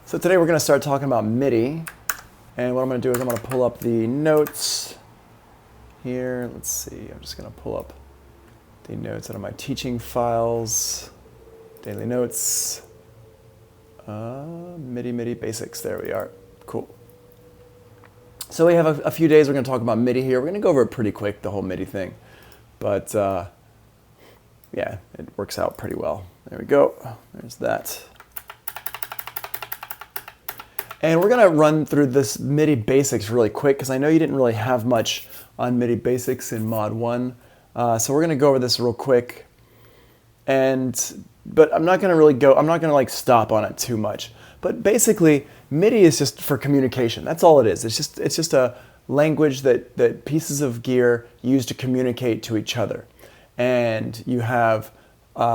So today we're going to start talking about MIDI, and what I'm going to do is I'm going to pull up the notes here. Let's see, I'm just going to pull up the notes out of my teaching files, daily notes, MIDI basics, there we are, cool. So we have a few days we're going to talk about MIDI here. We're going to go over it pretty quick, the whole MIDI thing, but yeah, it works out pretty well. There we go, there's that. And we're going to run through this MIDI basics really quick because I know you didn't really have much on MIDI basics in Mod 1. So we're going to go over this real quick. But I'm not going to really I'm not going to like stop on it too much. But basically, MIDI is just for communication. That's all it is. It's just a language that pieces of gear use to communicate to each other. And you have,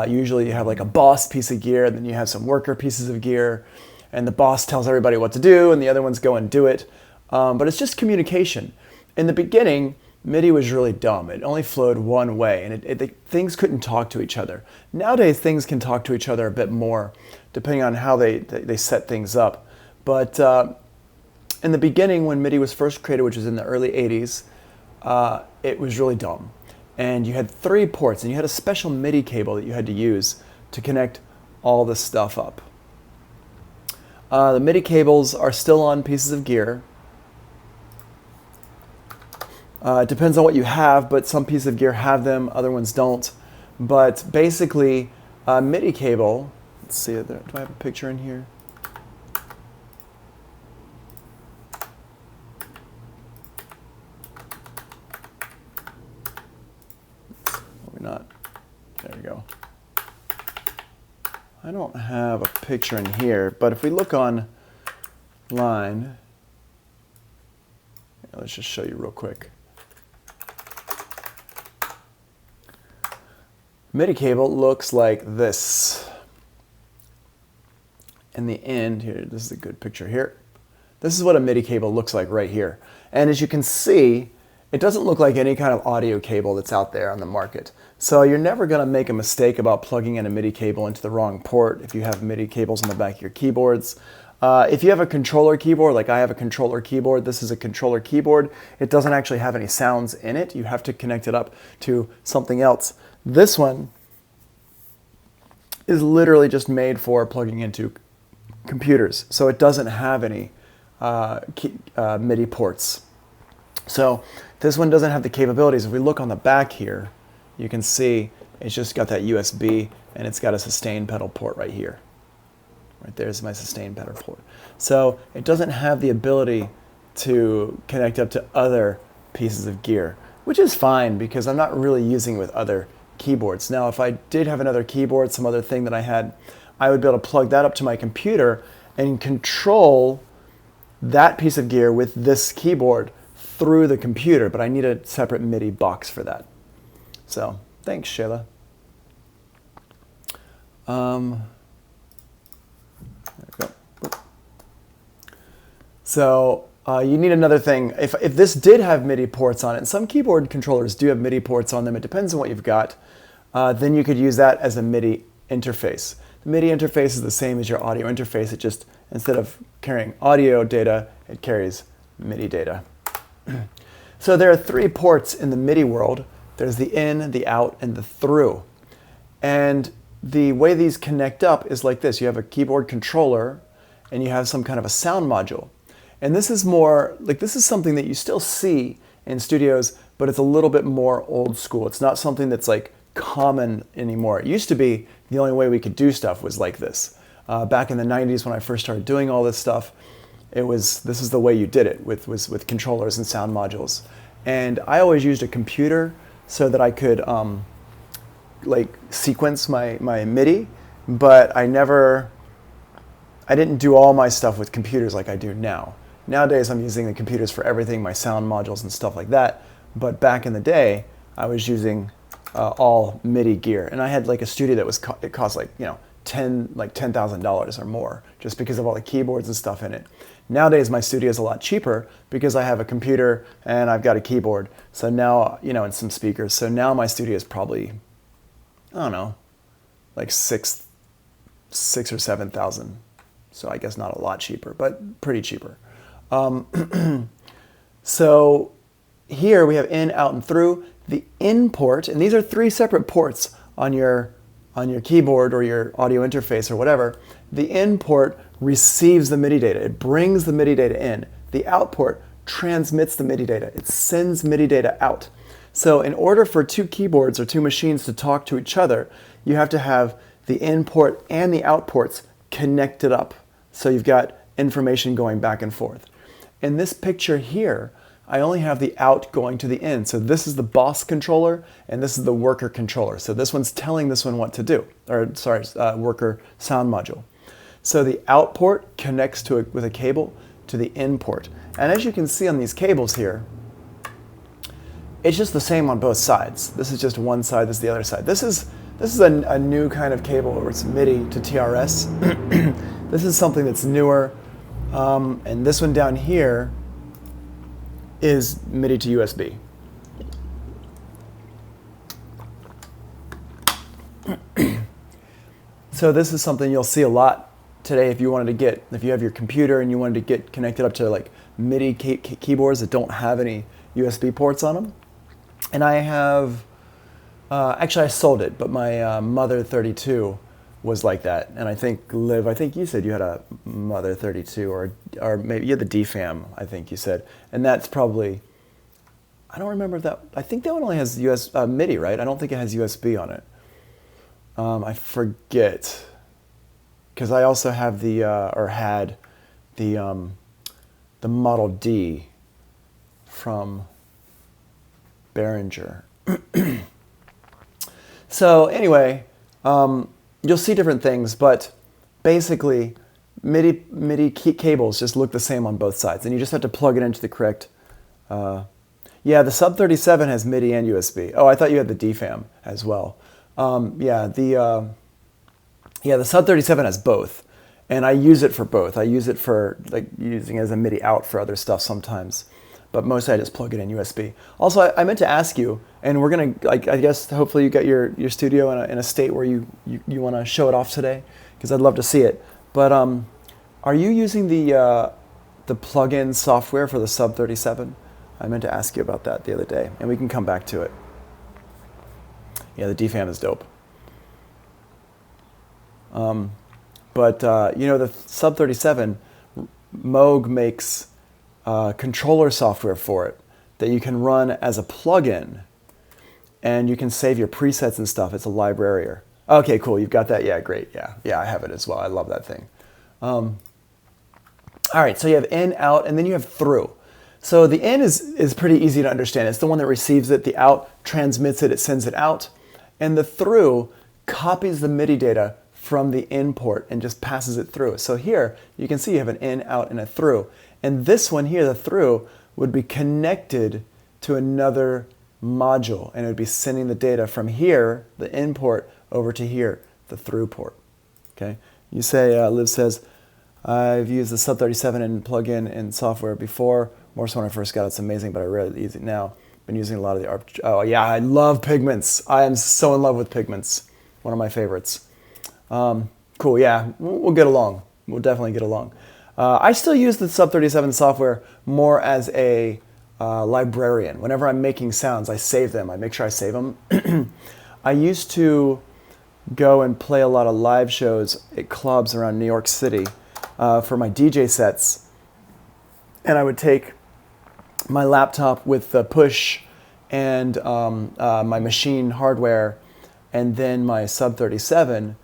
usually you have like a boss piece of gear, and then you have some worker pieces of gear. And the boss tells everybody what to do, and the other ones go and do it. But it's just communication. In the beginning, MIDI was really dumb. It only flowed one way, and things couldn't talk to each other. Nowadays, things can talk to each other a bit more, depending on how they set things up. But in the beginning, when MIDI was first created, which was in the early 80s, it was really dumb. And you had 3 ports, and you had a special MIDI cable that you had to use to connect all this stuff up. The MIDI cables are still on pieces of gear. It depends on what you have, but some pieces of gear have them, other ones don't. But basically, a MIDI cable, let's see, do I have a picture in here? Maybe not. There we go. I don't have a picture in here, but if we look online, let's just show you real quick. MIDI cable looks like this. In the end here, this is a good picture here. This is what a MIDI cable looks like right here. And as you can see, it doesn't look like any kind of audio cable that's out there on the market. So you're never going to make a mistake about plugging in a MIDI cable into the wrong port if you have MIDI cables on the back of your keyboards. If you have a controller keyboard, like I have a controller keyboard, this is a controller keyboard. It doesn't actually have any sounds in it. You have to connect it up to something else. This one is literally just made for plugging into computers. So it doesn't have any MIDI ports. So this one doesn't have the capabilities. If we look on the back here, you can see it's just got that USB, and it's got a sustain pedal port right here. Right there's my sustain pedal port. So it doesn't have the ability to connect up to other pieces of gear, which is fine because I'm not really using it with other keyboards. Now, if I did have another keyboard, some other thing that I had, I would be able to plug that up to my computer and control that piece of gear with this keyboard through the computer, but I need a separate MIDI box for that. So, thanks, Shayla. There we go. So, you need another thing. If this did have MIDI ports on it, and some keyboard controllers do have MIDI ports on them, it depends on what you've got, then you could use that as a MIDI interface. The MIDI interface is the same as your audio interface. It just, instead of carrying audio data, it carries MIDI data. So there are 3 ports in the MIDI world. There's the in, the out, and the through. And the way these connect up is like this. You have a keyboard controller, and you have some kind of a sound module. And this is more, like this is something that you still see in studios, but it's a little bit more old school. It's not something that's like common anymore. It used to be the only way we could do stuff was like this. Back in the 90s when I first started doing all this stuff, this is the way you did it with controllers and sound modules. And I always used a computer so that I could like sequence my MIDI, but I didn't do all my stuff with computers like I do now. Nowadays I'm using the computers for everything, my sound modules and stuff like that. But back in the day, I was using all MIDI gear, and I had like a studio that it cost like $10,000 or more just because of all the keyboards and stuff in it. Nowadays my studio is a lot cheaper because I have a computer and I've got a keyboard. So now, and some speakers. So now my studio is probably, I don't know, like $6,000 or $7,000 So I guess not a lot cheaper, but pretty cheaper. So here we have in, out, and through. The in port, and these are 3 separate ports on your keyboard or your audio interface or whatever. The in port receives the MIDI data. It brings the MIDI data in. The out port transmits the MIDI data. It sends MIDI data out. So in order for 2 keyboards or 2 machines to talk to each other, you have to have the in port and the out ports connected up. So you've got information going back and forth. In this picture here, I only have the out going to the in. So this is the boss controller and this is the worker controller. So this one's telling this one what to do, or sorry, worker sound module. So the out port connects to with a cable to the in port. And as you can see on these cables here, it's just the same on both sides. This is just one side, this is the other side. This is a new kind of cable where it's MIDI to TRS. This is something that's newer. And this one down here is MIDI to USB. So this is something you'll see a lot today if you have your computer and you wanted to get connected up to like MIDI keyboards that don't have any USB ports on them. And I have, actually I sold it, but my Mother 32 was like that. And I think, Liv, I think you said you had a Mother 32 or maybe you had the DFAM, I think you said. And that's probably, I don't remember if that, I think that one only has MIDI, right? I don't think it has USB on it. I forget. Because I also have had the Model D from Behringer. So anyway, you'll see different things, but basically MIDI cables just look the same on both sides, and you just have to plug it into the correct. Yeah, the Sub 37 has MIDI and USB. Oh, I thought you had the DFAM as well. Yeah, the Sub 37 has both, and I use it for both. I use it for like using it as a MIDI out for other stuff sometimes, but mostly I just plug it in USB. Also, I meant to ask you, and we're gonna, like, I guess hopefully you got your studio in a state where you want to show it off today, because I'd love to see it. But are you using the plug-in software for the Sub 37? I meant to ask you about that the other day, and we can come back to it. Yeah, the DFAM is dope. But you know, the Sub 37, Moog makes controller software for it that you can run as a plug-in, and you can save your presets and stuff. It's a librarian. Okay, cool. You've got that. Yeah, great. Yeah, I have it as well. I love that thing. All right, so you have in, out, and then you have through. So the in is pretty easy to understand. It's the one that receives it. The out transmits it. It sends it out. And the through copies the MIDI data from the in port and just passes it through. So here you can see you have an in, out, and a through. And this one here, the through, would be connected to another module, and it would be sending the data from here, the in port, over to here, the through port. Okay. You say, Liv says, I've used the Sub 37 and plug-in in software before. More so when I first got it. It's amazing, but I rarely use it now. Been using a lot of the oh yeah, I love Pigments. I am so in love with Pigments. One of my favorites. Cool, yeah, we'll get along. We'll definitely get along. I still use the Sub 37 software more as a librarian. Whenever I'm making sounds, I save them. I make sure I save them. I used to go and play a lot of live shows at clubs around New York City for my DJ sets. And I would take my laptop with the push and my machine hardware, and then my Sub 37,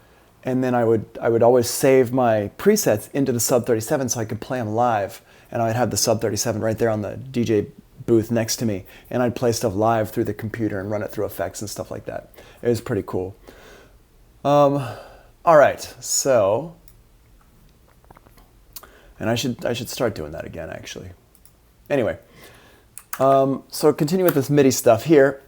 and then I would always save my presets into the Sub 37 so I could play them live, and I'd have the Sub 37 right there on the DJ booth next to me, and I'd play stuff live through the computer and run it through effects and stuff like that. It was pretty cool. All right, so, and I should start doing that again, actually. Anyway. So continue with this MIDI stuff here.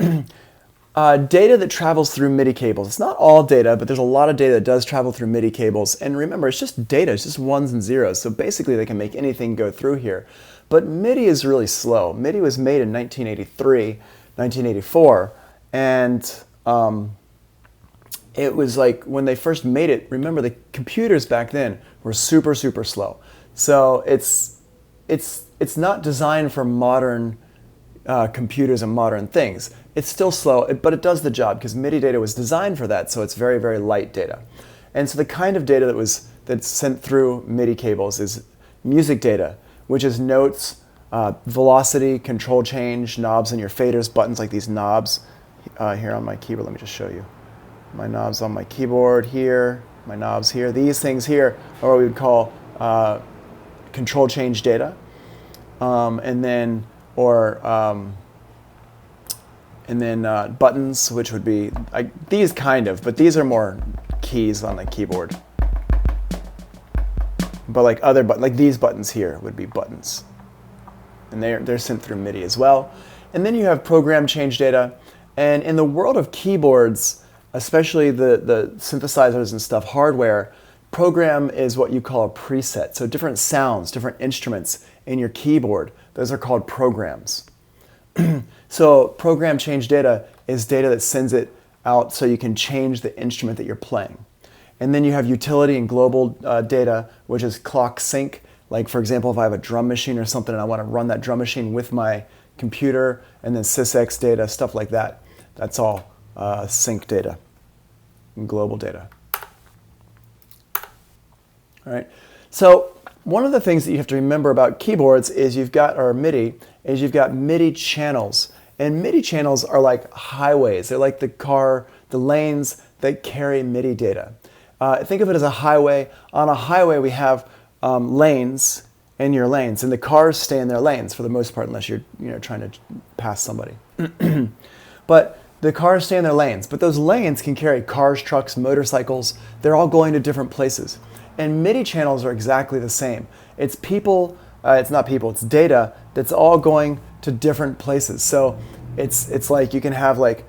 Data that travels through MIDI cables. It's not all data, but there's a lot of data that does travel through MIDI cables. And remember, it's just data. It's just ones and zeros. So basically, they can make anything go through here. But MIDI is really slow. MIDI was made in 1983, 1984. And it was like when they first made it, remember the computers back then were super, super slow. So it's not designed for modern computers and modern things. It's still slow, but it does the job because MIDI data was designed for that, so it's very, very light data. And so the kind of data that's sent through MIDI cables is music data, which is notes, velocity, control change, knobs in your faders, buttons like these knobs here on my keyboard. Let me just show you. My knobs on my keyboard here, my knobs here. These things here are what we would call control change data. And then buttons, which would be these kind of, but these are more keys on the keyboard. But like other like these buttons here would be buttons, and they're sent through MIDI as well. And then you have program change data, and in the world of keyboards, especially the synthesizers and stuff, hardware, program is what you call a preset. So different sounds, different instruments in your keyboard, those are called programs. So program change data is data that sends it out so you can change the instrument that you're playing. And then you have utility and global data, which is clock sync. Like for example, if I have a drum machine or something and I want to run that drum machine with my computer, and then sysx data, stuff like that. That's all sync data and global data. All right. So one of the things that you have to remember about keyboards is you've got MIDI channels. And MIDI channels are like highways. They're like the lanes that carry MIDI data. Think of it as a highway. On a highway, we have lanes in your lanes, and the cars stay in their lanes for the most part, unless you're trying to pass somebody. But the cars stay in their lanes. But those lanes can carry cars, trucks, motorcycles. They're all going to different places. And MIDI channels are exactly the same. It's people. It's not people. It's data that's all going to different places. So it's like you can have like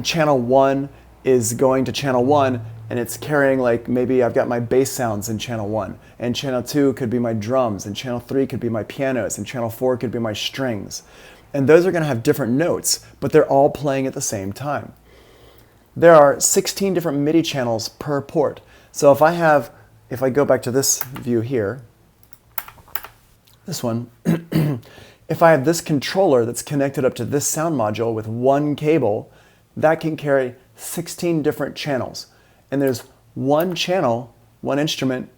channel 1 is going to channel 1, and it's carrying like, maybe I've got my bass sounds in channel 1, and channel 2 could be my drums, and channel 3 could be my pianos, and channel 4 could be my strings. And those are going to have different notes, but they're all playing at the same time. There are 16 different MIDI channels per port. So if I go back to this view here, this one, if I have this controller that's connected up to this sound module with one cable, that can carry 16 different channels. And there's one channel, one instrument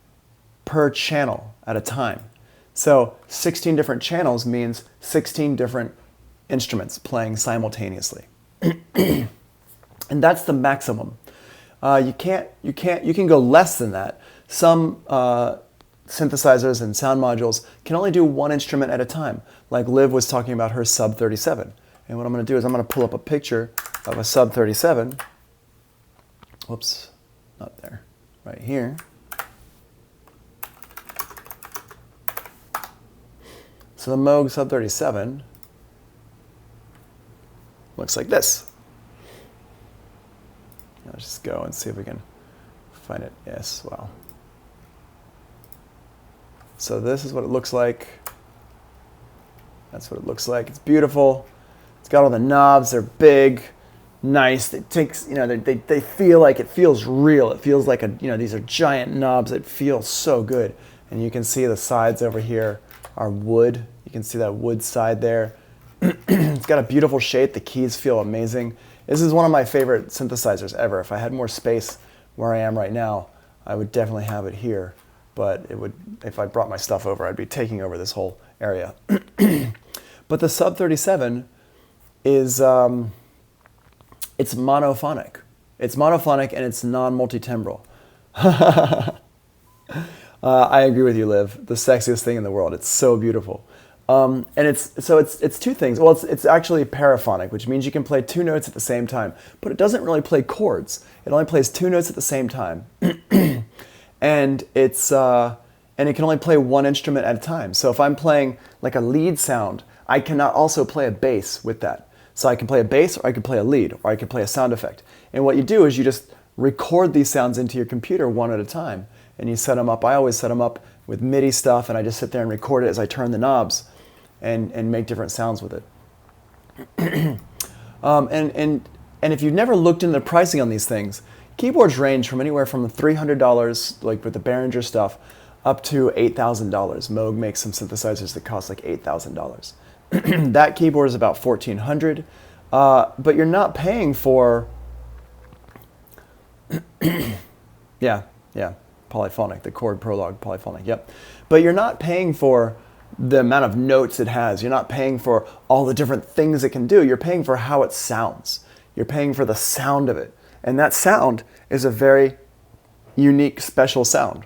per channel at a time. So 16 different channels means 16 different instruments playing simultaneously. And that's the maximum. You can go less than that. Some synthesizers and sound modules can only do one instrument at a time. Like Liv was talking about her Sub 37. And what I'm going to do is I'm going to pull up a picture of a Sub 37. Whoops, not there, right here. So the Moog Sub 37 looks like this. Let's just go and see if we can find it. Yes, wow. So this is what it looks like. That's what it looks like. It's beautiful. It's got all the knobs. They're big, nice. It takes, they feel like, it feels real. It feels like these are giant knobs. It feels so good. And you can see the sides over here are wood. You can see that wood side there. It's got a beautiful shape. The keys feel amazing. This is one of my favorite synthesizers ever. If I had more space where I am right now, I would definitely have it here. But it would, if I brought my stuff over, I'd be taking over this whole area. But the Sub 37 is, it's monophonic. It's monophonic and it's non-multitimbral. I agree with you, Liv. The sexiest thing in the world. It's so beautiful. And it's two things. Well, it's actually paraphonic, which means you can play two notes at the same time, but it doesn't really play chords. It only plays two notes at the same time. And it can only play one instrument at a time. So if I'm playing like a lead sound, I cannot also play a bass with that. So I can play a bass, or I can play a lead, or I can play a sound effect. And what you do is you just record these sounds into your computer one at a time, and you set them up. I always set them up with MIDI stuff, and I just sit there and record it as I turn the knobs and make different sounds with it. And And if you've never looked into the pricing on these things, keyboards range from anywhere from $300, like with the Behringer stuff, up to $8,000. Moog makes some synthesizers that cost like $8,000. That keyboard is about $1,400, but you're not paying for, yeah, polyphonic, the chord prologue polyphonic, yep. But you're not paying for the amount of notes it has. You're not paying for all the different things it can do. You're paying for how it sounds. You're paying for the sound of it. And that sound is a very unique, special sound.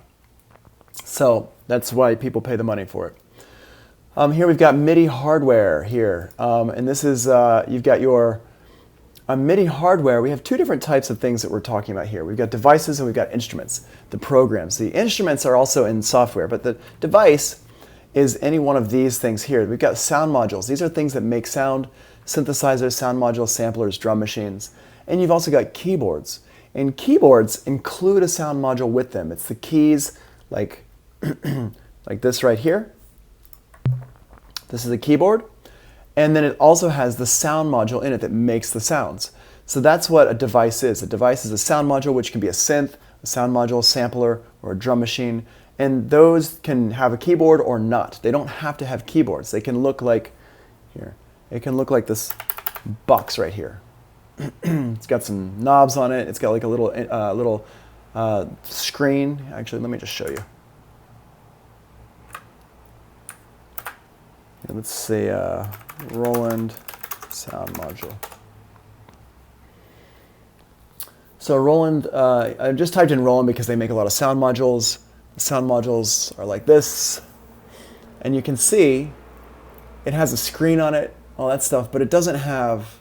So that's why people pay the money for it. Here we've got MIDI hardware here. And this is, you've got your MIDI hardware. We have two different types of things that we're talking about here. We've got devices and we've got instruments, the programs. The instruments are also in software, but the device is any one of these things here. We've got sound modules. These are things that make sound: synthesizers, sound modules, samplers, drum machines. And you've also got keyboards. And keyboards include a sound module with them. It's the keys, like, like this right here. This is a keyboard. And then it also has the sound module in it that makes the sounds. So that's what a device is. A device is a sound module, which can be a synth, a sound module, sampler, or a drum machine. And those can have a keyboard or not. They don't have to have keyboards. They can look like, here, it can look like this box right here. It's got some knobs on it. It's got like a little screen. Actually, let me just show you. Let's say Roland sound module. So Roland, I just typed in Roland because they make a lot of sound modules. The sound modules are like this. And you can see it has a screen on it, all that stuff, but it doesn't have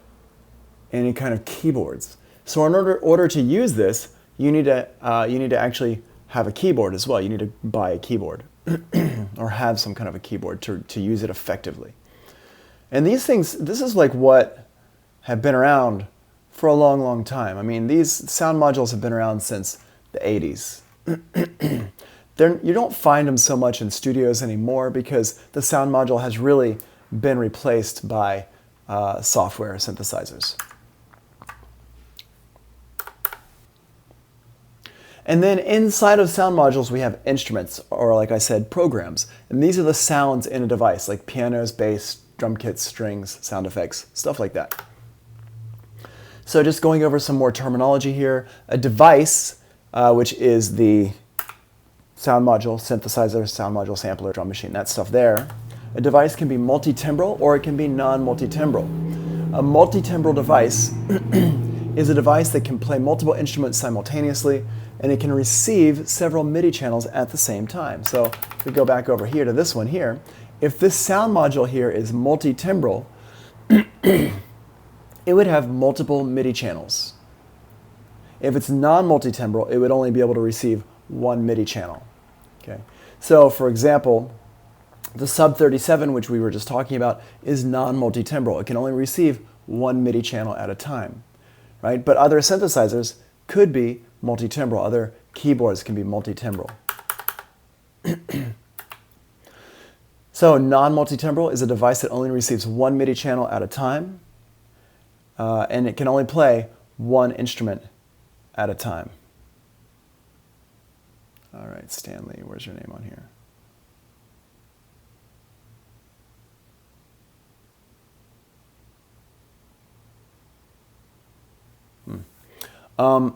any kind of keyboards. So in order to use this, you need to actually have a keyboard as well. You need to buy a keyboard or have some kind of a keyboard to use it effectively. And these things, this is like what have been around for a long, long time. I mean, these sound modules have been around since the 80s. You don't find them so much in studios anymore because the sound module has really been replaced by software synthesizers. And then inside of sound modules, we have instruments, or like I said, programs. And these are the sounds in a device, like pianos, bass, drum kits, strings, sound effects, stuff like that. So just going over some more terminology here. A device, which is the sound module, synthesizer, sound module, sampler, drum machine, that stuff there. A device can be multi-timbral or it can be non-multi-timbral. A multi-timbral device is a device that can play multiple instruments simultaneously, and it can receive several MIDI channels at the same time. So if we go back over here to this one here, if this sound module here is multi-timbral, it would have multiple MIDI channels. If it's non-multi-timbral, it would only be able to receive one MIDI channel. Okay. So for example, the Sub 37, which we were just talking about, is non-multi-timbral. It can only receive one MIDI channel at a time, right? But other synthesizers could be multi-timbral. Other keyboards can be multi-timbral. So non-multi-timbral is a device that only receives one MIDI channel at a time, and it can only play one instrument at a time. All right, Stanley, where's your name on here? All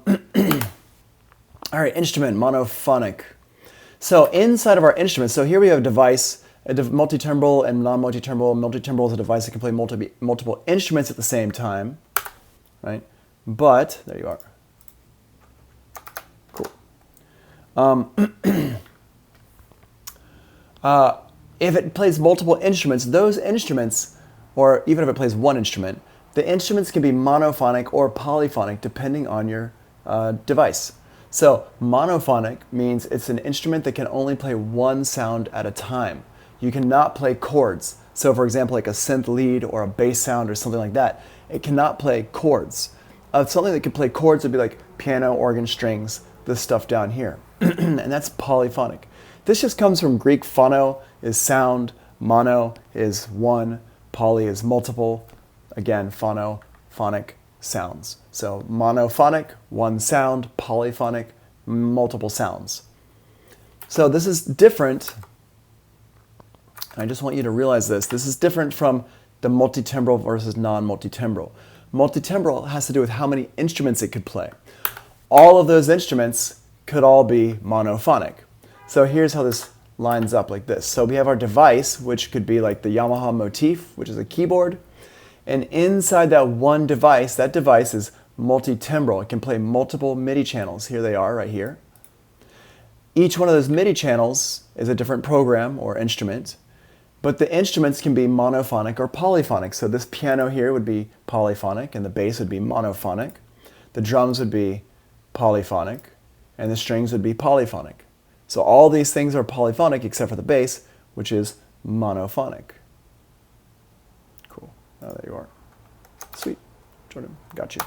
right, instrument, monophonic. So inside of our instrument, so here we have a device, multi-timbral and non-multi-timbral. Multi-timbral is a device that can play multiple instruments at the same time, right? But, there you are. Cool. If it plays multiple instruments, those instruments, or even if it plays one instrument, the instruments can be monophonic or polyphonic depending on your device. So monophonic means it's an instrument that can only play one sound at a time. You cannot play chords. So for example, like a synth lead or a bass sound or something like that, it cannot play chords. Something that can play chords would be like piano, organ, strings, this stuff down here. And that's polyphonic. This just comes from Greek. Phono is sound, mono is one, poly is multiple. Again, phono, phonic, sounds. So monophonic, one sound, polyphonic, multiple sounds. So this is different. I just want you to realize this. This is different from the multitimbral versus non-multitimbral. Multitimbral has to do with how many instruments it could play. All of those instruments could all be monophonic. So here's how this lines up like this. So we have our device, which could be like the Yamaha Motif, which is a keyboard. And inside that one device, that device is multitimbral. It can play multiple MIDI channels. Here they are right here. Each one of those MIDI channels is a different program or instrument, but the instruments can be monophonic or polyphonic. So this piano here would be polyphonic, and the bass would be monophonic. The drums would be polyphonic, and the strings would be polyphonic. So all these things are polyphonic except for the bass, which is monophonic. Cool. Oh, there you are. Sweet. Jordan, got you.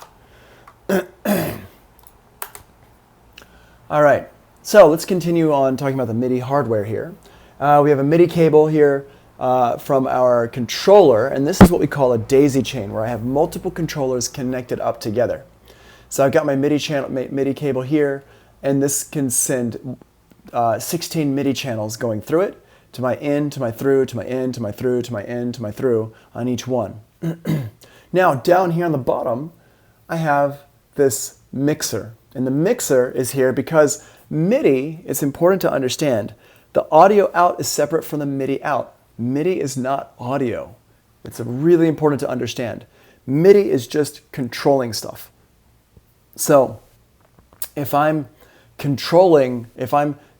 All right. So let's continue on talking about the MIDI hardware here. We have a MIDI cable here from our controller, and this is what we call a daisy chain, where I have multiple controllers connected up together. So I've got my MIDI cable here, and this can send 16 MIDI channels going through it, to my in, to my through, to my in, to my through, to my in, to my through on each one. Now down here on the bottom, I have this mixer, and the mixer is here because MIDI, it's important to understand, the audio out is separate from the MIDI out. MIDI is not audio. It's really important to understand. MIDI is just controlling stuff. So if I'm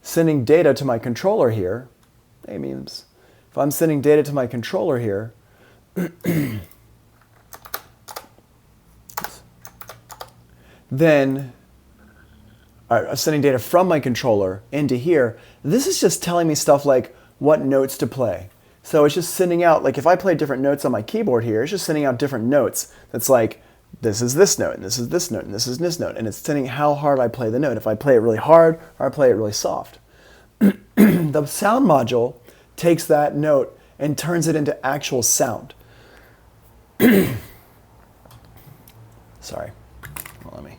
sending data to my controller here, hey memes, if I'm sending data to my controller here, then sending data from my controller into here, this is just telling me stuff like what notes to play. So it's just sending out, like if I play different notes on my keyboard here, it's just sending out different notes. That's like, this is this note, and this is this note, and this is this note, and it's sending how hard I play the note. If I play it really hard, or I play it really soft. The sound module takes that note and turns it into actual sound. Sorry, well, let me.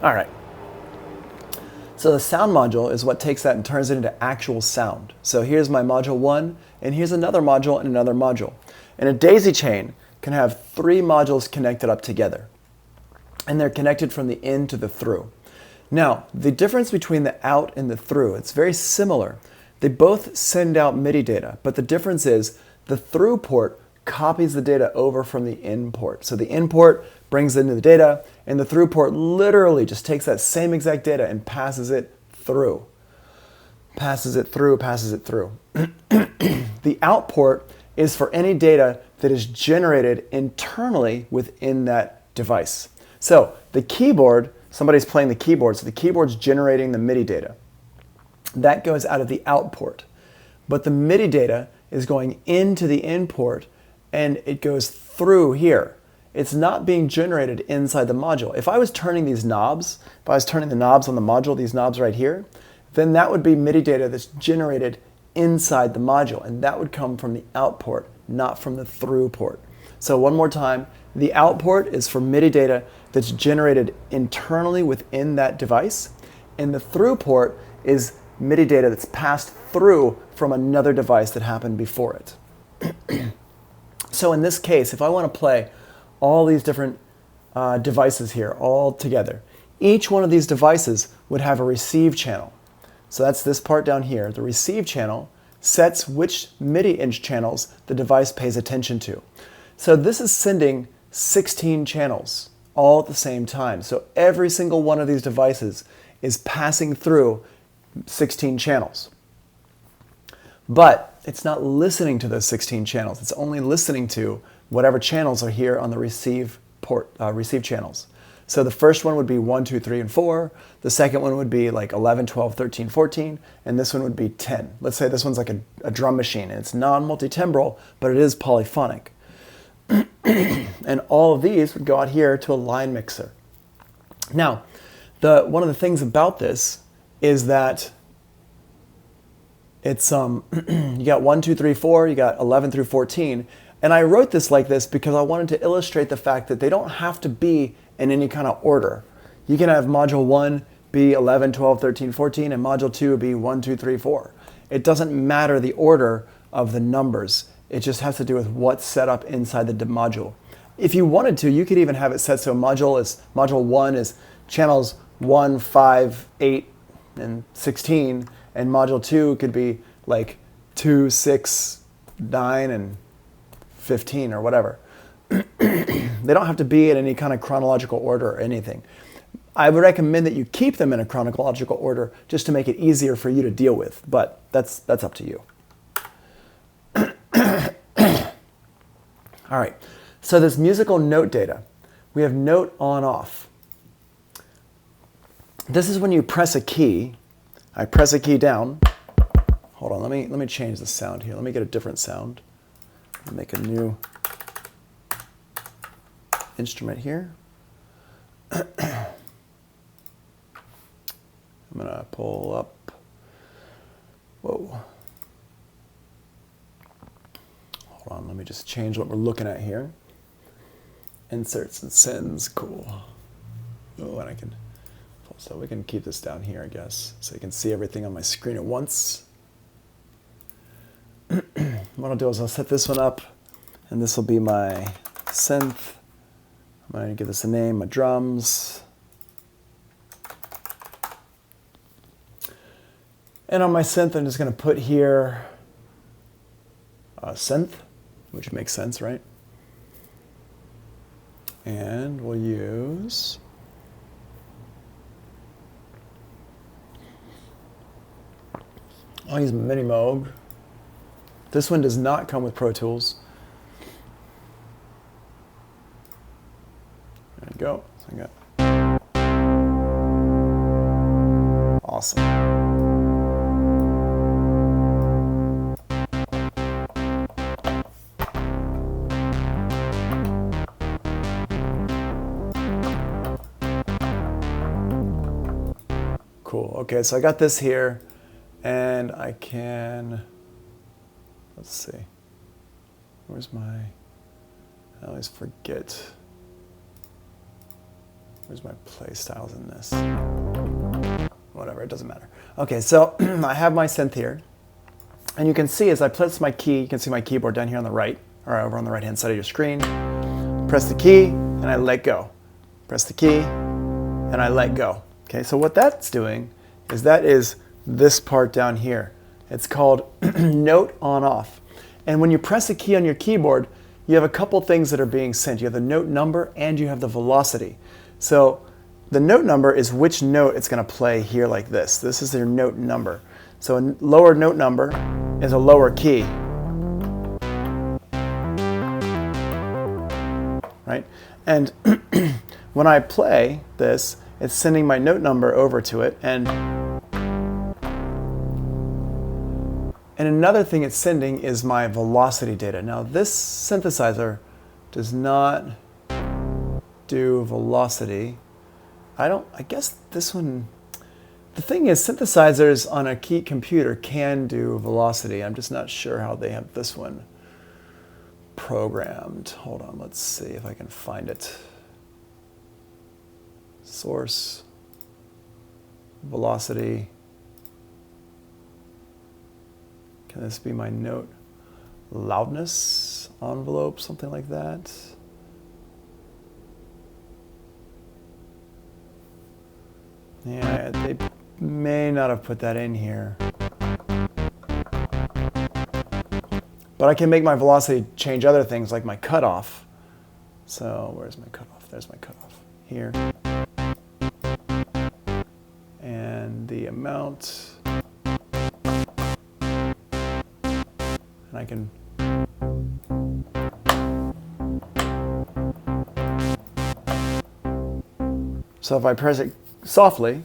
All right. So the sound module is what takes that and turns it into actual sound. So here's my module 1, and here's another module and another module. And a daisy chain can have 3 modules connected up together. And they're connected from the in to the through. Now, the difference between the out and the through, it's very similar. They both send out MIDI data, but the difference is the through port copies the data over from the in port. So the in port brings in the data, and the through port literally just takes that same exact data and passes it through. Passes it through, passes it through. The out port is for any data that is generated internally within that device. So the keyboard, somebody's playing the keyboard, so the keyboard's generating the MIDI data. That goes out of the out port. But the MIDI data is going into the in port, and it goes through here. It's not being generated inside the module. If I was turning these knobs, if I was turning the knobs on the module, these knobs right here, then that would be MIDI data that's generated inside the module, and that would come from the out port, not from the through port. So one more time, the out port is for MIDI data that's generated internally within that device, and the through port is MIDI data that's passed through from another device that happened before it. So in this case, if I want to play all these different devices here all together, each one of these devices would have a receive channel. So that's this part down here. The receive channel sets which MIDI inch channels the device pays attention to. So this is sending 16 channels all at the same time. So every single one of these devices is passing through 16 channels. But it's not listening to those 16 channels. It's only listening to whatever channels are here on the receive channels. So the first one would be 1, 2, 3, and 4. The second one would be like 11, 12, 13, 14. And this one would be 10. Let's say this one's like a drum machine, and it's non-multitimbral, but it is polyphonic. And all of these would go out here to a line mixer. Now, one of the things about this is that it's you got 1, 2, 3, 4, you got 11 through 14, and I wrote this like this because I wanted to illustrate the fact that they don't have to be in any kind of order. You can have module 1 be 11, 12, 13, 14, and module 2 be 1, 2, 3, 4. It doesn't matter the order of the numbers. It just has to do with what's set up inside the module. If you wanted to, you could even have it set so module 1 is channels 1, 5, 8, and 16, and module 2 could be like 2, 6, 9, and 15 or whatever. They don't have to be in any kind of chronological order or anything. I would recommend that you keep them in a chronological order just to make it easier for you to deal with, but that's up to you. All right, so this musical note data, we have note on off. This is when you press a key. I press a key down. Hold on, let me change the sound here. Let me get a different sound. Make a new instrument here. I'm gonna pull up, whoa. Hold on, let me just change what we're looking at here. Inserts and sends, cool. Oh, and I can, so we can keep this down here, I guess, so you can see everything on my screen at once. What I'll do is I'll set this one up, and this will be my synth. I'm gonna give this a name, my drums. And on my synth, I'm just going to put here synth, which makes sense, right? And we'll use MIDI Moog. This one does not come with Pro Tools. There you go. So I got awesome. Cool. Okay, so I got this here, and I can, let's see, where's my, I always forget, where's my play styles in this? Whatever, it doesn't matter. Okay, so I have my synth here, and you can see as I press my key, you can see my keyboard down here on the right, or over on the right-hand side of your screen. Press the key, and I let go. Press the key, and I let go. Okay, so what that's doing is that is this part down here. It's called note on off. And when you press a key on your keyboard, you have a couple things that are being sent. You have the note number and you have the velocity. So the note number is which note it's going to play here like this. This is their note number. So a lower note number is a lower key. Right? And when I play this, it's sending my note number over to it, and another thing it's sending is my velocity data. Now this synthesizer does not do velocity. I guess this one, the thing is synthesizers on a key computer can do velocity. I'm just not sure how they have this one programmed. Hold on, let's see if I can find it. Source, velocity. Can this be my note? Loudness envelope, something like that. Yeah, they may not have put that in here. But I can make my velocity change other things like my cutoff. So where's my cutoff? There's my cutoff here. And the amount. And I can so if I press it softly,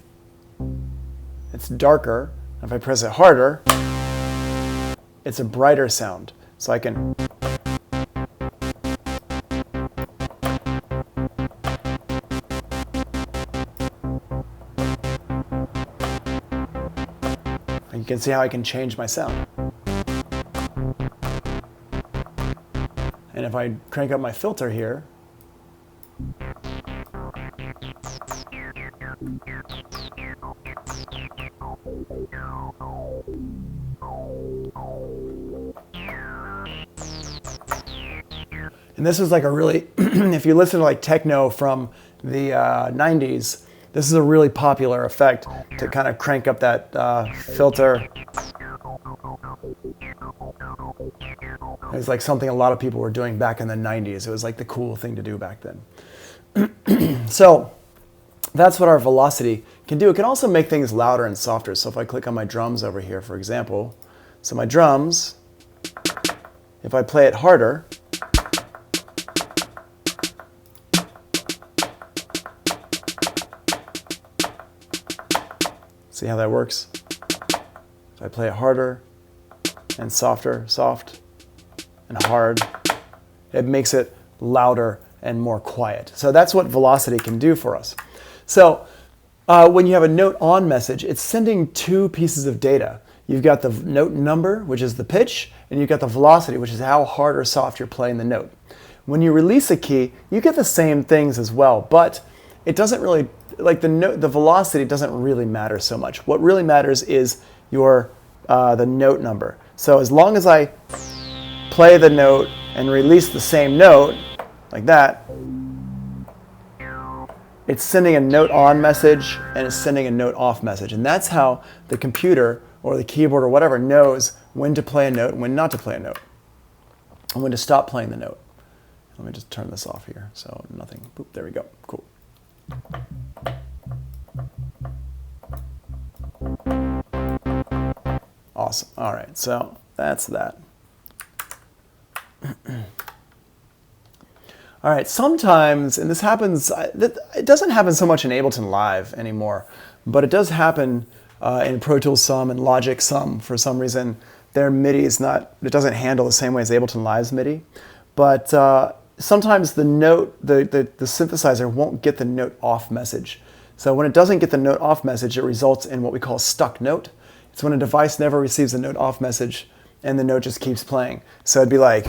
it's darker. If I press it harder, it's a brighter sound. So I can can see how I can change my sound. And if I crank up my filter here, and this is like a really, if you listen to like techno from the 90s, this is a really popular effect to kind of crank up that filter. It was like something a lot of people were doing back in the 90s. It was like the cool thing to do back then. So that's what our velocity can do. It can also make things louder and softer. So if I click on my drums over here, for example, so my drums, if I play it harder, see how that works? If I play it harder and softer, soft and hard, it makes it louder and more quiet. So that's what velocity can do for us. So when you have a note on message, it's sending two pieces of data. You've got the note number, which is the pitch, and you've got the velocity, which is how hard or soft you're playing the note. When you release a key, you get the same things as well, but it doesn't really, like the velocity doesn't really matter so much. What really matters is the note number. So as long as I play the note and release the same note, like that, it's sending a note on message and it's sending a note off message. And that's how the computer or the keyboard or whatever knows when to play a note and when not to play a note, and when to stop playing the note. Let me just turn this off here. So nothing, boop, there we go, cool. Awesome, all right, so that's that. All right, sometimes, and this happens, it doesn't happen so much in Ableton Live anymore, but it does happen in Pro Tools some and Logic some. For some reason, their MIDI is not, it doesn't handle the same way as Ableton Live's MIDI. But sometimes the note, the synthesizer won't get the note off message. So when it doesn't get the note off message, it results in what we call a stuck note. It's when a device never receives a note off message and the note just keeps playing. So it'd be like,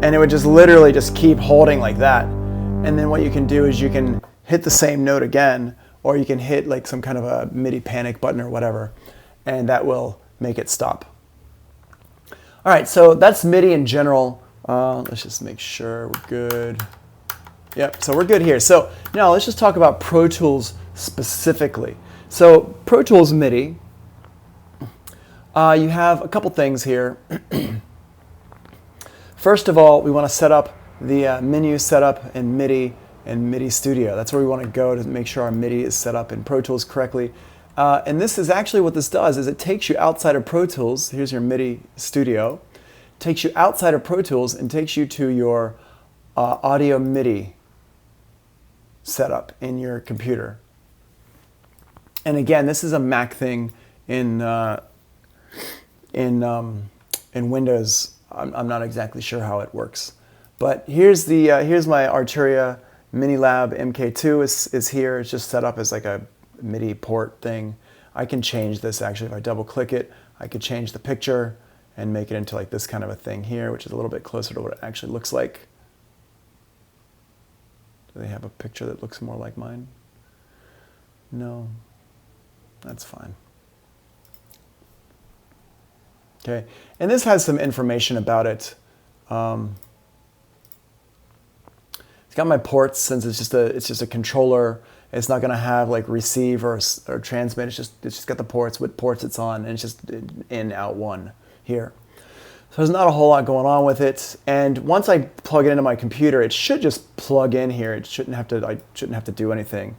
and it would just literally just keep holding like that. And then what you can do is you can hit the same note again, or you can hit like some kind of a MIDI panic button or whatever, and that will make it stop. All right, so that's MIDI in general. Let's just make sure we're good. Yep, so we're good here. So now let's just talk about Pro Tools specifically. So Pro Tools MIDI, you have a couple things here. First of all, we want to set up the menu setup in MIDI and MIDI Studio. That's where we want to go to make sure our MIDI is set up in Pro Tools correctly. And this is actually what this does, is it takes you outside of Pro Tools. Here's your MIDI Studio. Takes you outside of Pro Tools and takes you to your audio MIDI setup in your computer. And again, this is a Mac thing. In Windows, I'm not exactly sure how it works. But here's my Arturia Minilab MK2 is here. It's just set up as like a MIDI port thing. I can change this actually. If I double click it, I could change the picture and make it into like this kind of a thing here, which is a little bit closer to what it actually looks like. Do they have a picture that looks more like mine? No, that's fine. Okay, and this has some information about it. It's got my ports, since it's just a controller. It's not going to have like receive or transmit. It's just got the ports, what ports it's on, and it's just in, out, one here. So there's not a whole lot going on with it. And once I plug it into my computer, it should just plug in here. It shouldn't have to. I shouldn't have to do anything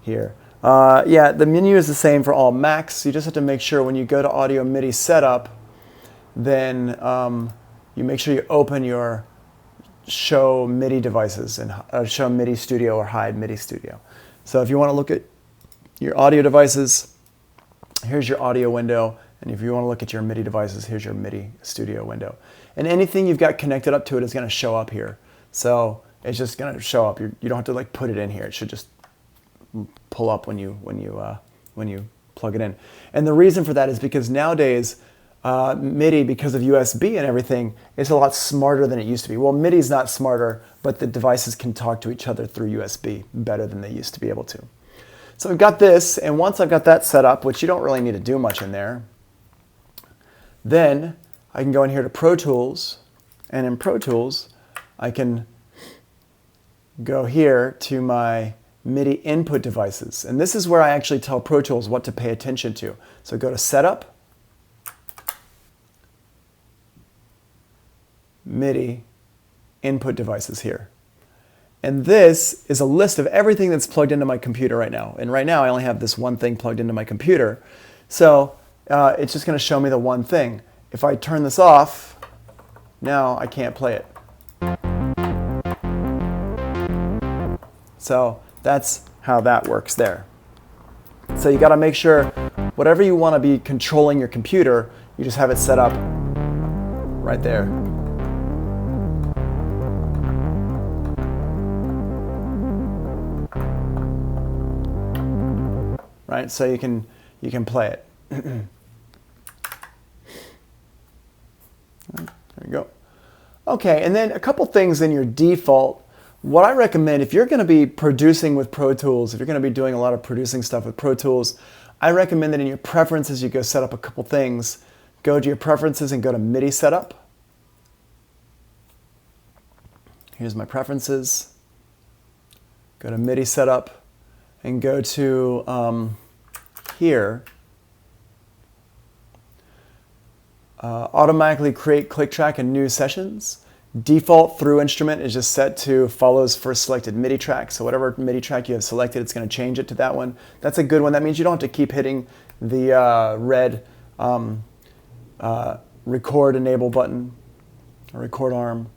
here. Yeah, the menu is the same for all Macs. You just have to make sure when you go to Audio MIDI Setup, then you make sure you open your Show MIDI devices and Show MIDI Studio or Hide MIDI Studio. So if you want to look at your audio devices, here's your audio window. And if you want to look at your MIDI devices, here's your MIDI Studio window. And anything you've got connected up to it is going to show up here. So it's just going to show up. You don't have to like put it in here. It should just pull up when you plug it in. And the reason for that is because nowadays MIDI, because of USB and everything, is a lot smarter than it used to be. Well, MIDI is not smarter, but the devices can talk to each other through USB better than they used to be able to. So I've got this, and once I've got that set up, which you don't really need to do much in there, then I can go in here to Pro Tools, and in Pro Tools, I can go here to my MIDI input devices. And this is where I actually tell Pro Tools what to pay attention to. So go to Setup, MIDI input devices here. And this is a list of everything that's plugged into my computer right now. And right now I only have this one thing plugged into my computer. So it's just going to show me the one thing. If I turn this off, now I can't play it. So that's how that works there. So you got to make sure whatever you want to be controlling your computer, you just have it set up right there. Right, so you can play it. There you go. Okay, and then a couple things in your default. What I recommend, if you're going to be producing with Pro Tools, if you're going to be doing a lot of producing stuff with Pro Tools, I recommend that in your preferences you go set up a couple things. Go to your preferences and go to MIDI setup. Here's my preferences. Go to MIDI setup and go to here. Automatically create click track and new sessions. Default through instrument is just set to follows first selected MIDI track. So whatever MIDI track you have selected, it's going to change it to that one. That's a good one. That means you don't have to keep hitting the red record enable button, or record arm.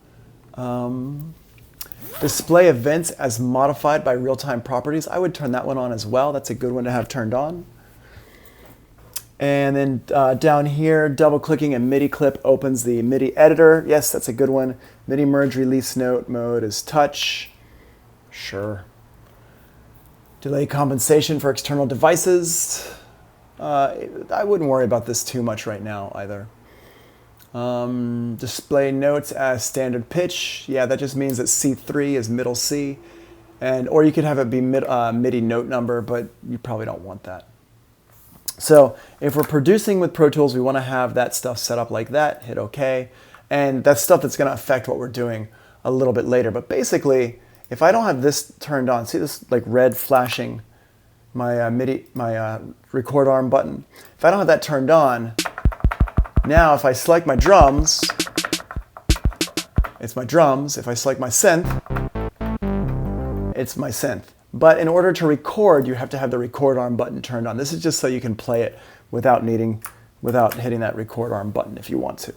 Display events as modified by real-time properties. I would turn that one on as well. That's a good one to have turned on. And then down here, double-clicking a MIDI clip opens the MIDI editor. Yes, that's a good one. MIDI merge release note mode is touch. Sure. Delay compensation for external devices. I wouldn't worry about this too much right now either. Display notes as standard pitch. Yeah, that just means that C3 is middle C. Or you could have it be MIDI note number, but you probably don't want that. So if we're producing with Pro Tools, we want to have that stuff set up like that. Hit OK. And that's stuff that's going to affect what we're doing a little bit later. But basically, if I don't have this turned on, see this like red flashing my my record arm button. If I don't have that turned on, now if I select my drums, it's my drums. If I select my synth, it's my synth. But in order to record, you have to have the record arm button turned on. This is just so you can play it without hitting that record arm button if you want to.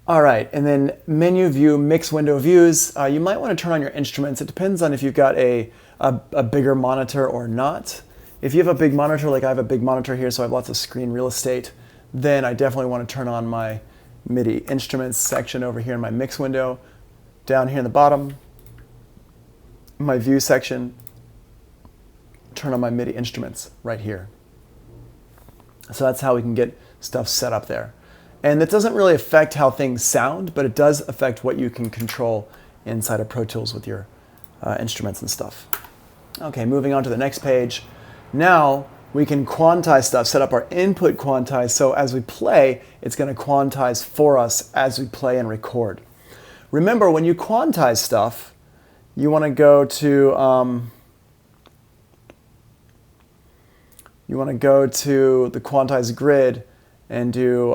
All right, and then menu view, mix window views. You might want to turn on your instruments. It depends on if you've got a bigger monitor or not. If you have a big monitor, like I have a big monitor here, so I have lots of screen real estate, then I definitely want to turn on my MIDI instruments section over here in my mix window. Down here in the bottom, my view section, turn on my MIDI instruments right here. So that's how we can get stuff set up there. And that doesn't really affect how things sound, but it does affect what you can control inside of Pro Tools with your instruments and stuff. Okay, moving on to the next page. Now we can quantize stuff, set up our input quantize, so as we play, it's going to quantize for us as we play and record. Remember, when you quantize stuff, you want to go to the quantize grid and do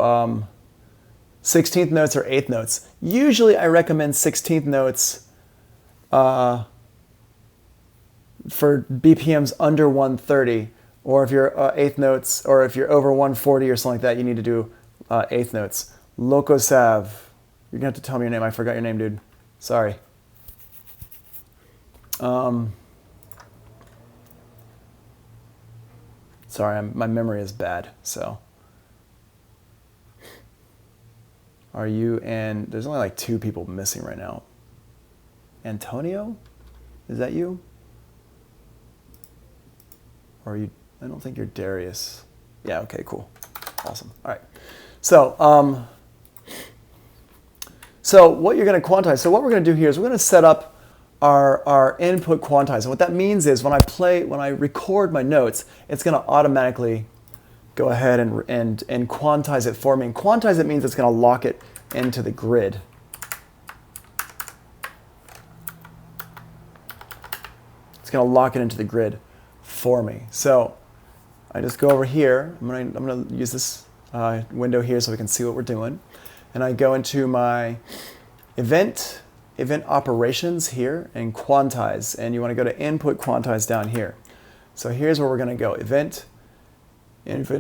16th notes or 8th notes. Usually I recommend 16th notes for BPMs under 130, or if you're 8th notes, or if you're over 140 or something like that, you need to do 8th notes. Locosav. You're going to have to tell me your name. I forgot your name, dude. Sorry. Sorry, my memory is bad, so. Are you, and there's only like 2 people missing right now. Antonio? Is that you? Or you, I don't think you're Darius. Yeah, okay, cool. Awesome. All right. So, so what you're going to quantize, so what we're going to do here is we're going to set up our input quantize. And what that means is when I record my notes, it's going to automatically go ahead and quantize it for me. And quantize it means it's going to lock it into the grid. It's going to lock it into the grid for me. So I just go over here. I'm going to use this window here so we can see what we're doing. And I go into my event operations here and quantize. And you want to go to input quantize down here. So here's where we're going to go. Event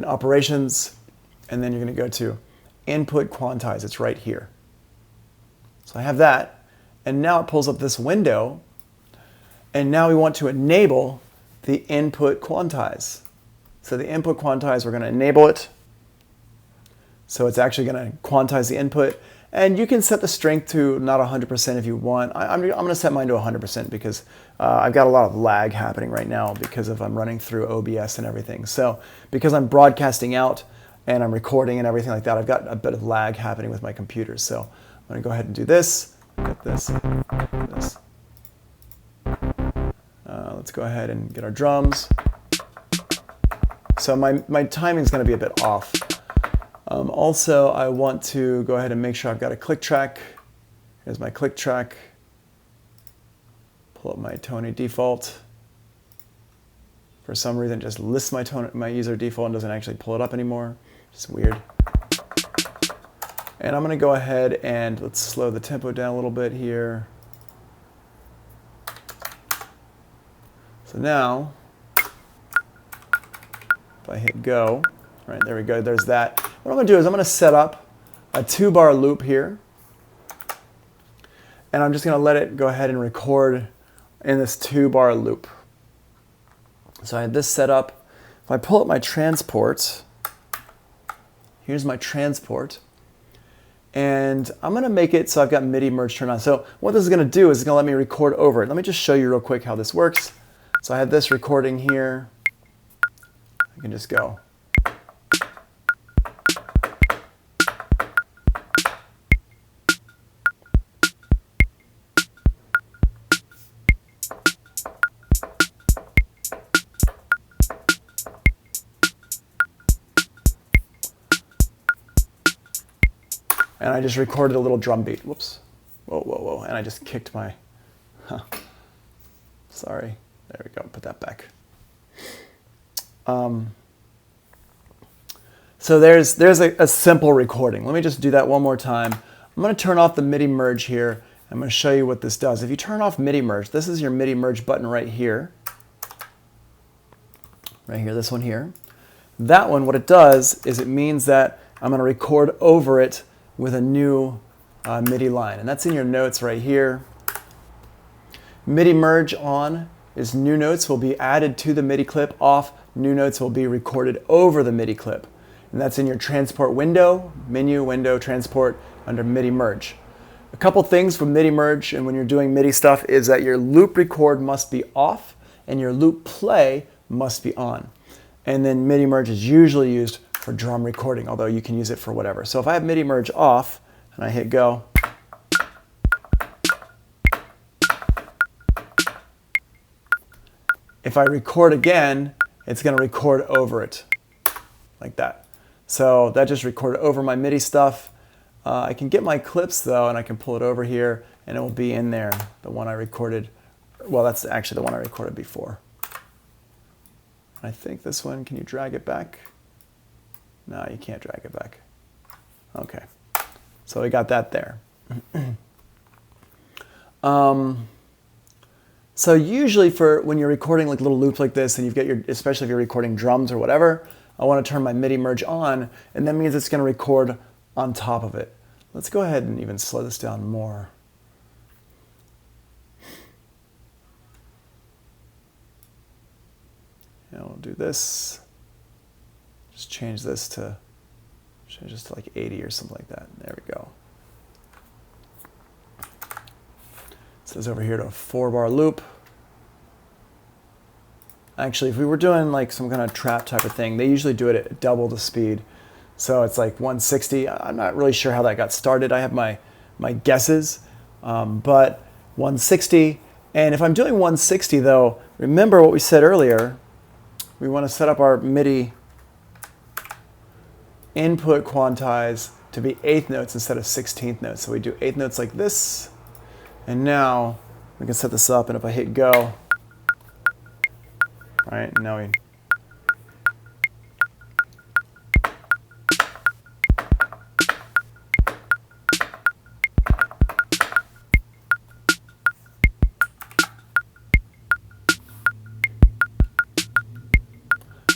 operations, and then you're going to go to input quantize. It's right here. So I have that. And now it pulls up this window. And now we want to enable the input quantize. So the input quantize, we're going to enable it. So it's actually going to quantize the input. And you can set the strength to not 100% if you want. I'm going to set mine to 100% because I've got a lot of lag happening right now because I'm running through OBS and everything. So because I'm broadcasting out and I'm recording and everything like that, I've got a bit of lag happening with my computer. So I'm going to go ahead and do this. Get this. This. Let's go ahead and get our drums. So my timing is going to be a bit off. Also, I want to go ahead and make sure I've got a click track. Here's my click track. Pull up my Tony default. For some reason, it just lists my user default and doesn't actually pull it up anymore. It's weird. And I'm going to go ahead and let's slow the tempo down a little bit here. So now, if I hit go, all right, there we go, there's that. What I'm going to do is I'm going to set up a 2-bar loop here. And I'm just going to let it go ahead and record in this 2-bar loop. So I had this set up. If I pull up my transport, here's my transport. And I'm going to make it so I've got MIDI merge turned on. So what this is going to do is it's going to let me record over it. Let me just show you real quick how this works. So I have this recording here. I can just go. And I just recorded a little drum beat. Whoops. Whoa, whoa, whoa. And I just kicked my, sorry. There we go, put that back. So there's a simple recording. Let me just do that one more time. I'm going to turn off the MIDI merge here. I'm going to show you what this does. If you turn off MIDI merge, this is your MIDI merge button right here. Right here, this one here. That one, what it does is it means that I'm going to record over it with a new MIDI line. And that's in your notes right here. MIDI merge on is new notes will be added to the MIDI clip. Off, new notes will be recorded over the MIDI clip. And that's in your transport window, menu, window, transport, under MIDI merge. A couple things from MIDI merge and when you're doing MIDI stuff is that your loop record must be off and your loop play must be on. And then MIDI merge is usually used for drum recording, although you can use it for whatever. So if I have MIDI merge off and I hit go, if I record again, it's going to record over it like that. So that just recorded over my MIDI stuff. I can get my clips though, and I can pull it over here, and it will be in there, the one I recorded. Well, that's actually the one I recorded before. I think this one, can you drag it back? No, you can't drag it back. Okay, so we got that there. So usually for when you're recording like little loops like this and you've got your, especially if you're recording drums or whatever, I want to turn my MIDI merge on, and that means it's going to record on top of it. Let's go ahead and even slow this down more. And we'll do this. Just change this to like 80 or something like that. There we go. It says over here to a 4-bar loop. Actually, if we were doing like some kind of trap type of thing, they usually do it at double the speed. So it's like 160. I'm not really sure how that got started. I have my guesses, but 160. And if I'm doing 160 though, remember what we said earlier. We want to set up our MIDI input quantize to be 8th notes instead of 16th notes. So we do 8th notes like this. And now we can set this up, and if I hit go, right, now we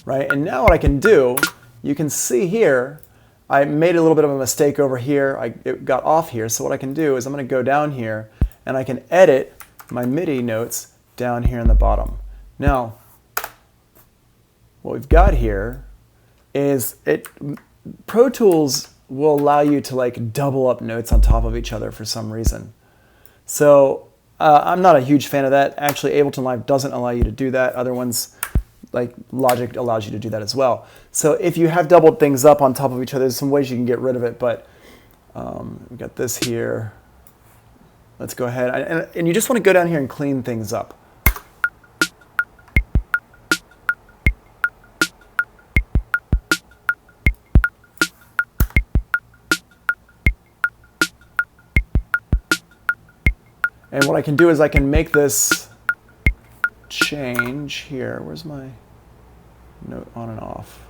right, and now what I can do, you can see here, I made a little bit of a mistake over here. It got off here, so what I can do is I'm going to go down here and I can edit my MIDI notes down here in the bottom. Now, what we've got here is Pro Tools will allow you to like double up notes on top of each other for some reason. So I'm not a huge fan of that. Actually, Ableton Live doesn't allow you to do that. Other ones, like Logic, allows you to do that as well. So if you have doubled things up on top of each other, there's some ways you can get rid of it, but we've got this here. Let's go ahead, and you just want to go down here and clean things up. And what I can do is I can make this change here. Where's my note on and off?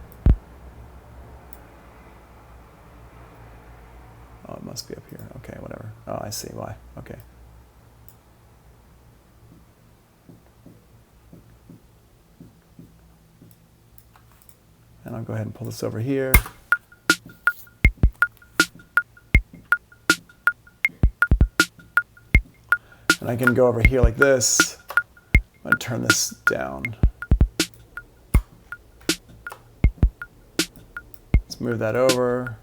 Oh, it must be up here. Okay, whatever. Oh, I see why. Okay. And I'll go ahead and pull this over here. And I can go over here like this. I'm going to turn this down. Let's move that over.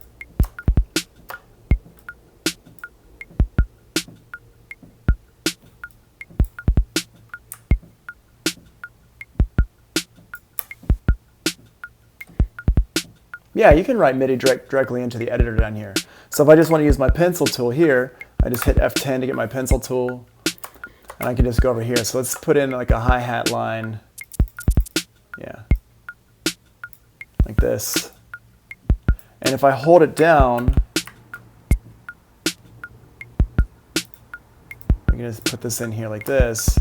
Yeah, you can write MIDI directly into the editor down here. So if I just want to use my pencil tool here, I just hit F10 to get my pencil tool. And I can just go over here. So let's put in like a hi-hat line. Yeah. Like this. And if I hold it down, I can just put this in here like this.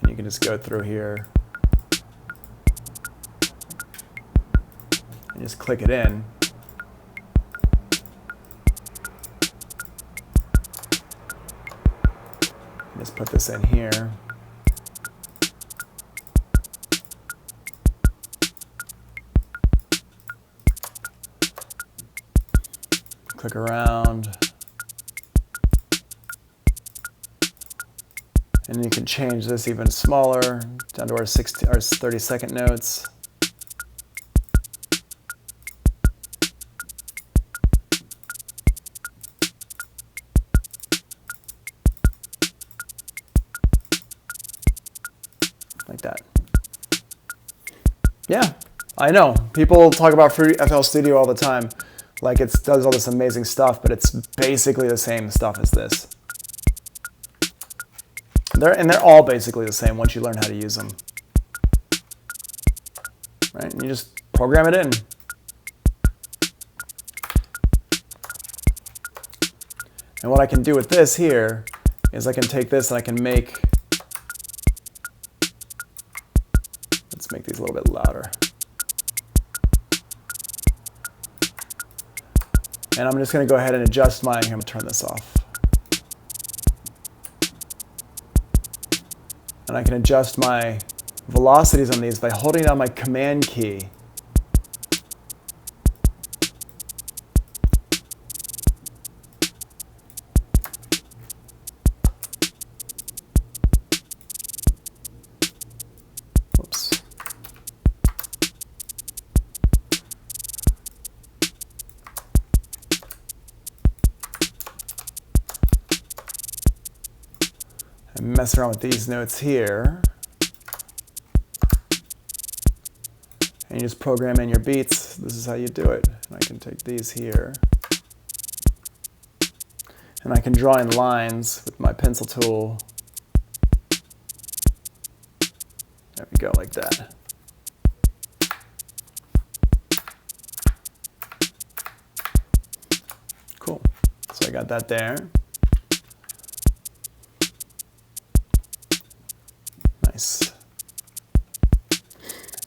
And you can just go through here and just click it in. Just put this in here. Click around. And you can change this even smaller, down to our 30-second notes. Like that. Yeah, I know. People talk about Free FL Studio all the time. Like it does all this amazing stuff, but it's basically the same stuff as this. They're all basically the same once you learn how to use them. Right? And you just program it in. And what I can do with this here is I can take this and I can make, let's make these a little bit louder. And I'm just going to go ahead and adjust mine. Here, I'm going to turn this off. And I can adjust my velocities on these by holding down my command key. Whoops. and mess around with these notes here. And you just program in your beats. This is how you do it. And I can take these here. And I can draw in lines with my pencil tool. There we go, like that. Cool. So I got that there. Nice.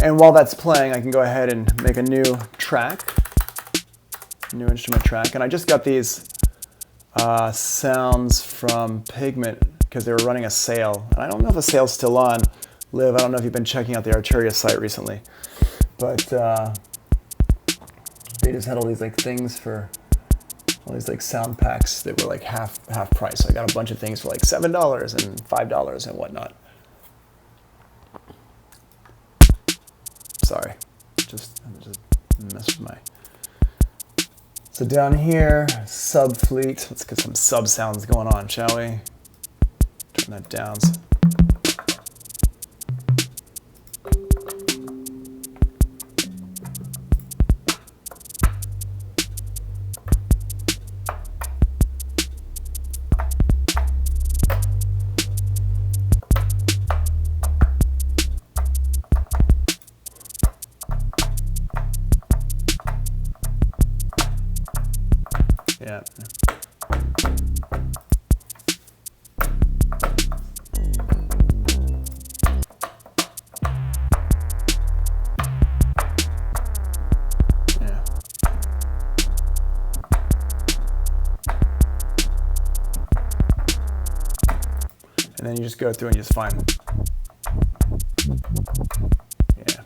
And while that's playing, I can go ahead and make a new track, new instrument track. And I just got these sounds from Pigment because they were running a sale. And I don't know if the sale's still on. Liv, I don't know if you've been checking out the Arturia site recently, but they just had all these like things for all these like sound packs that were like half price. So I got a bunch of things for like $7 and $5 and whatnot. Sorry, just mess with my. So down here, sub fleet. Let's get some sub sounds going on, shall we? Turn that down. Yeah. And then you just go through and you just find. Yeah.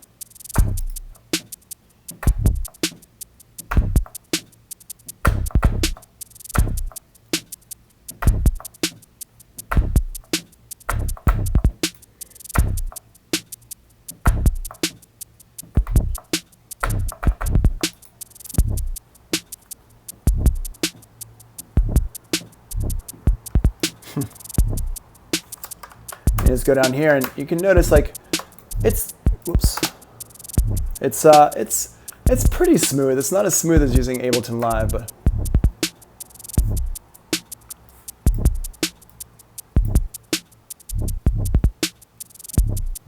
You just go down here and you can notice like it's pretty smooth. It's not as smooth as using Ableton Live,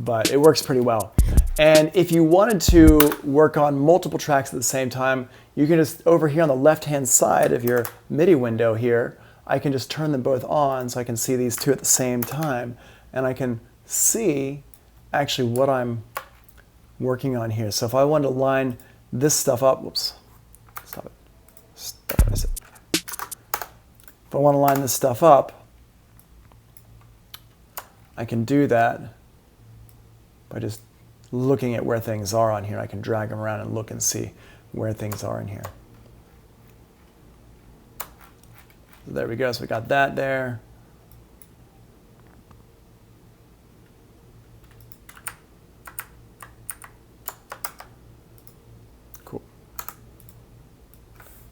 but it works pretty well. And if you wanted to work on multiple tracks at the same time, you can just over here on the left-hand side of your MIDI window here, I can just turn them both on so I can see these two at the same time. And I can see actually what I'm working on here. So if I wanted to line this stuff up, whoops, stop it. Stop it, I said. If I want to line this stuff up, I can do that by just looking at where things are on here. I can drag them around and look and see where things are in here. So there we go. So we got that there. Cool.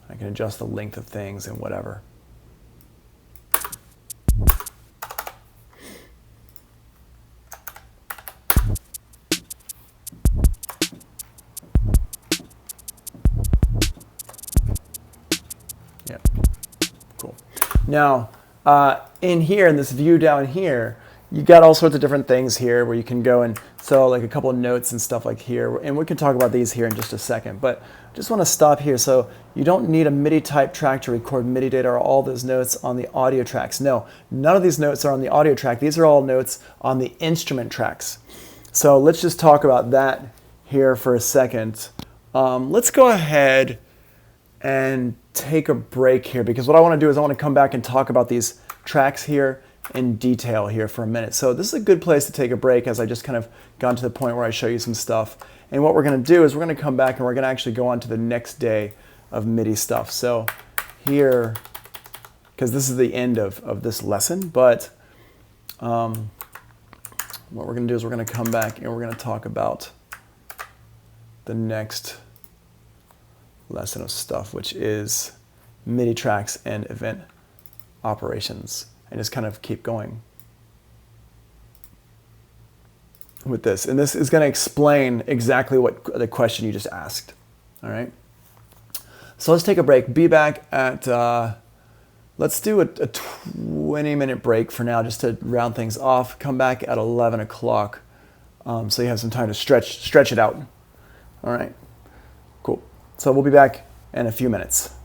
I can adjust the length of things and whatever. Yeah, cool. Now, in here, in this view down here, you got all sorts of different things here where you can go and so like a couple of notes and stuff like here, and we can talk about these here in just a second, but I just want to stop here. So you don't need a MIDI type track to record MIDI data or all those notes on the audio tracks. No, none of these notes are on the audio track. These are all notes on the instrument tracks. So let's just talk about that here for a second. Let's go ahead and take a break here, because what I want to do is I want to come back and talk about these tracks here in detail here for a minute. So this is a good place to take a break, as I just kind of gone to the point where I show you some stuff. And what we're going to do is we're going to come back and we're going to actually go on to the next day of MIDI stuff. So here, because this is the end of this lesson, but what we're going to do is we're going to come back and we're going to talk about the next lesson of stuff, which is MIDI tracks and event operations, and just kind of keep going with this. And this is going to explain exactly what the question you just asked. All right. So let's take a break. Be back at, let's do a 20-minute break for now, just to round things off. Come back at 11 o'clock, so you have some time to stretch it out. All right, cool. So we'll be back in a few minutes.